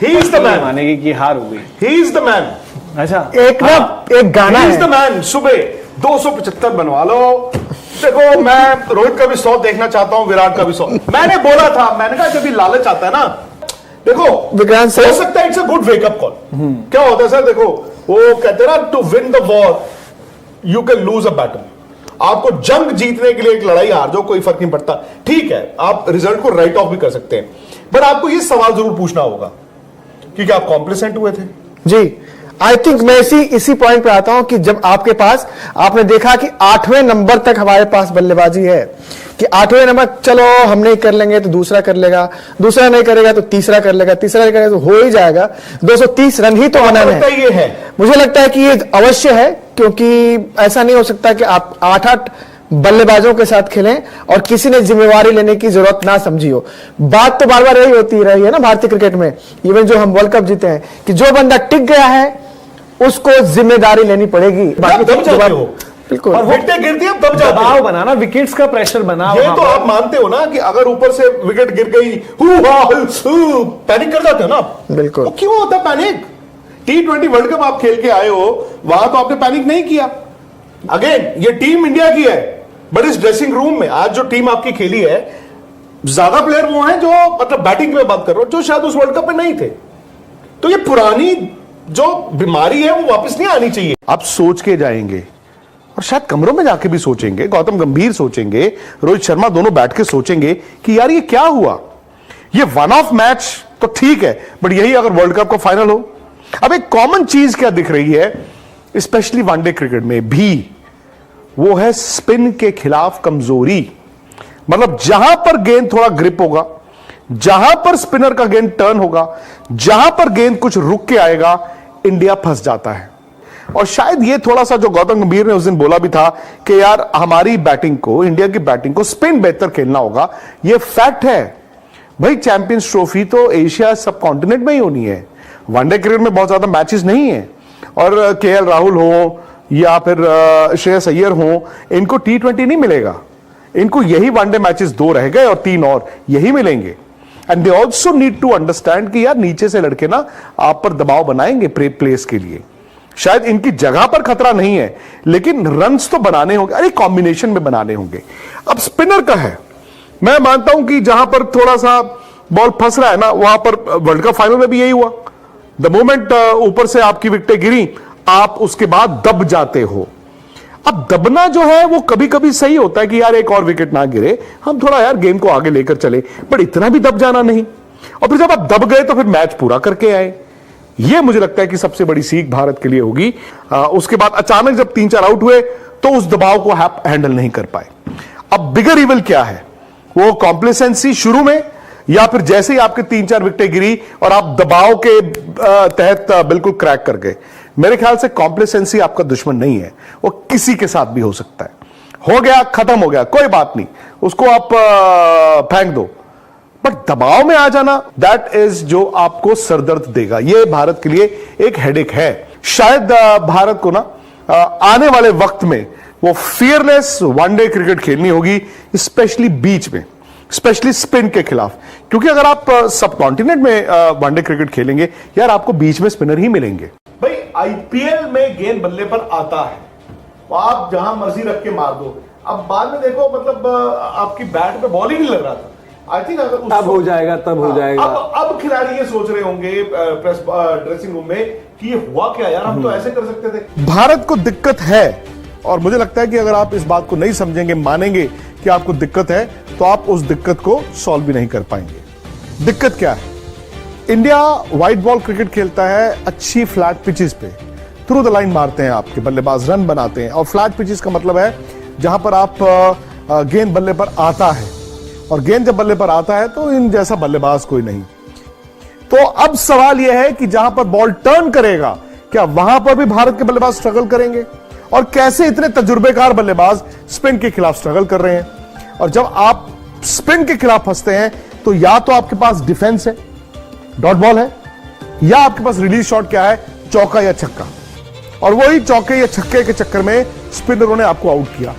He is the man, मानेगी कि हार हो गई, ही इज द मैन। अच्छा एक ना एक गाना ही इज द है, मैन। सुबह 275 बनवा लो। देखो मैं रोहित का भी 100 देखना चाहता हूं, विराट का भी 100। मैंने बोला था, मैंने कहा जब ये लालच आता है ना, देखो विक्रांत सर, हो सकता है it's a good wake up call. क्या होता है सर, देखो वो कहते हैं ना, to win the war you can lose a battle. आपको जंग जीतने के लिए एक लड़ाई हार जाओ, कोई फर्क नहीं पड़ता, ठीक है, आप रिजल्ट को राइट ऑफ भी कर सकते हैं, पर आपको ये सवाल जरूर पूछना होगा कि क्या आप कॉम्प्लिसेंट हुए थे? जी आई थिंक मैं इसी पॉइंट पे आता हूं कि जब आपके पास, आपने देखा कि 8वें नंबर तक हमारे पास बल्लेबाजी है, कि 8वें नंबर चलो हम नहीं कर लेंगे तो दूसरा कर लेगा, दूसरा नहीं करेगा तो तीसरा कर लेगा, तीसरा नहीं करेगा तो हो ही जाएगा। 230 रन ही तो बनाने हैं। ये है, मुझे लगता है कि ये अवश्य है, क्योंकि ऐसा नहीं हो सकता कि आप 8-8 बल्लेबाजों के साथ खेलें और किसी ने जिम्मेवारी लेने की जरूरत ना समझी हो। बात तो बार बार यही होती रही है ना भारतीय क्रिकेट में, इवन जो हम वर्ल्ड कप जीते हैं, कि जो बंदा टिक गया है उसको जिम्मेदारी लेनी पड़ेगी। बाकी दब जाते हो, बिल्कुल, और विकेटें गिरती है तब जाते दबाव बना ना, विकेट्स का प्रेशर बना। ये तो आप मानते हो ना कि अगर ऊपर से विकेट गिर गई पैनिक कर जाते हो ना आप। बिल्कुल। तो क्यों होता है पैनिक? T20 वर्ल्ड कप आप खेल के आए हो, वहां तो आपने पैनिक नहीं किया। अगेन ये टीम इंडिया की है, बट इस ड्रेसिंग रूम में आज जो टीम आपकी खेली है, ज्यादा प्लेयर वो हैं जो, मतलब बैटिंग में बात कर रहा हूं, जो शायद उस वर्ल्ड कप में नहीं थे। तो ये पुरानी जो बीमारी है वो वापस नहीं आनी चाहिए। आप सोच के जाएंगे और शायद कमरों में जाके भी सोचेंगे, गौतम गंभीर सोचेंगे, रोहित शर्मा दोनों बैठ के सोचेंगे कि यार ये क्या हुआ। ये वन ऑफ मैच तो ठीक है, बट यही अगर वर्ल्ड कप का फाइनल हो। अब एक कॉमन चीज क्या दिख रही है, स्पेशली वनडे क्रिकेट में भी, वो है स्पिन के खिलाफ कमजोरी। मतलब जहां पर गेंद थोड़ा ग्रिप होगा, जहां पर स्पिनर का गेंद टर्न होगा, जहां पर गेंद कुछ रुक के आएगा, इंडिया फंस जाता है। और शायद ये थोड़ा सा जो गौतम गंभीर ने उस दिन बोला भी था कि यार हमारी बैटिंग को, इंडिया की बैटिंग को स्पिन बेहतर खेलना होगा, ये फैक्ट है भाई। चैंपियंस ट्रॉफी तो एशिया सब कॉन्टिनेंट में ही होनी है, वनडे क्रिकेट में बहुत ज्यादा मैचेस नहीं है। और केएल राहुल हो या फिर श्रेयस अय्यर हो, इनको T20 नहीं मिलेगा, इनको यही वनडे मैचेस 2 रह गए और 3 और यही मिलेंगे। And they also need to understand कि यार नीचे से लड़के ना आप पर दबाव बनाएंगे प्लेस के लिए। शायद इनकी जगह पर खतरा नहीं है, लेकिन रन्स तो बनाने होंगे, अरे कॉम्बिनेशन में बनाने होंगे। अब स्पिनर का है, मैं मानता हूं कि जहां पर थोड़ा सा बॉल फंस रहा है ना, वहां पर वर्ल्ड कप फाइनल में भी यही हुआ। द मोमेंट ऊपर से आपकी विकेटें गिरी, आप उसके बाद दब जाते हो। अब दबना जो है वो कभी कभी सही होता है कि यार एक और विकेट ना गिरे, हम थोड़ा यार गेम को आगे लेकर चले, पर इतना भी दब जाना नहीं। और फिर जब आप दब गए तो फिर मैच पूरा करके आए। ये मुझे लगता है कि सबसे बड़ी सीख भारत के लिए होगी। उसके बाद अचानक जब 3-4 आउट हुए तो उस दबाव को हैंडल नहीं कर पाए। अब बिगर इविल क्या है, वो कॉम्प्लेसेंसी शुरू में, या फिर जैसे ही आपके 3-4 विकेटें गिरी और आप दबाव के तहत बिल्कुल क्रैक कर गए। मेरे ख्याल से कॉम्प्लेसेंसी आपका दुश्मन नहीं है, वो किसी के साथ भी हो सकता है। हो गया, खत्म हो गया, कोई बात नहीं, उसको आप फेंक दो। बट दबाव में आ जाना, दैट इज जो आपको सरदर्द देगा। ये भारत के लिए एक हेडेक है। शायद भारत को ना आने वाले वक्त में वो फियरलेस वनडे क्रिकेट खेलनी होगी, स्पेशली बीच में, स्पेशली स्पिन के खिलाफ। क्योंकि अगर आप सब कॉन्टिनेंट में वनडे क्रिकेट खेलेंगे, यार आपको बीच में स्पिनर ही मिलेंगे। भाई आईपीएल में गेंद बल्ले पर आता है, तो आप जहां मर्जी रख के मार दो। अब बाद में देखो, मतलब आपकी बैट पे बॉल ही नहीं लग रहा था। आई थिंक अगर तब हो जाएगा, तब हो जाएगा। अब खिलाड़ी ये सोच रहे होंगे प्रेस ड्रेसिंग रूम में कि ये हुआ क्या यार, हम तो ऐसे कर सकते थे। भारत को दिक्कत है, और मुझे लगता है कि अगर आप इस बात को नहीं समझेंगे, मानेंगे कि आपको दिक्कत है, तो आप उस दिक्कत को सॉल्व भी नहीं कर पाएंगे। दिक्कत क्या है? इंडिया व्हाइट बॉल क्रिकेट खेलता है अच्छी फ्लैट पिचेस पे, थ्रू द लाइन मारते हैं आपके बल्लेबाज, रन बनाते हैं। और फ्लैट पिचेस का मतलब है जहां पर आप गेंद बल्ले पर आता है, और गेंद जब बल्ले पर आता है तो इन जैसा बल्लेबाज कोई नहीं। तो अब सवाल यह है कि जहां पर बॉल टर्न करेगा, क्या वहां पर भी भारत के बल्लेबाज स्ट्रगल करेंगे? और कैसे इतने तजुर्बेकार बल्लेबाज स्पिन के खिलाफ स्ट्रगल कर रहे हैं? और जब आप स्पिन के खिलाफ फंसते हैं, तो या तो आपके पास डिफेंस है, डॉट बॉल है, या आपके पास रिलीज शॉट क्या है, चौका या छक्का। और वही चौके या छक्के के चक्कर में स्पिनरों ने आपको आउट किया।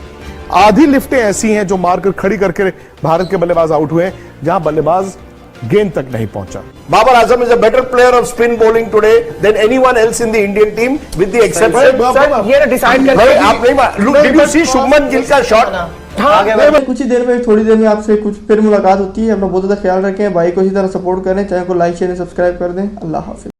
आधी लिफ्टें ऐसी हैं जो मारकर खड़ी करके भारत के बल्लेबाज आउट हुए, जहां बल्लेबाज गेंद तक नहीं पहुंचा। Babar Azam is a better player of spin bowling today than anyone else in the Indian team with the exception. Sir ये डिसाइड भाई करके आप नहीं did you see Shubman Gill का शॉट? कुछ ही देर में, थोड़ी देर में आपसे कुछ फिर मुलाकात होती है। अपना बहुत ज्यादा ख्याल रखें, भाई को इसी तरह सपोर्ट करें, चैनल को लाइक शेयर सब्सक्राइब कर दें। अल्लाह हाफिज।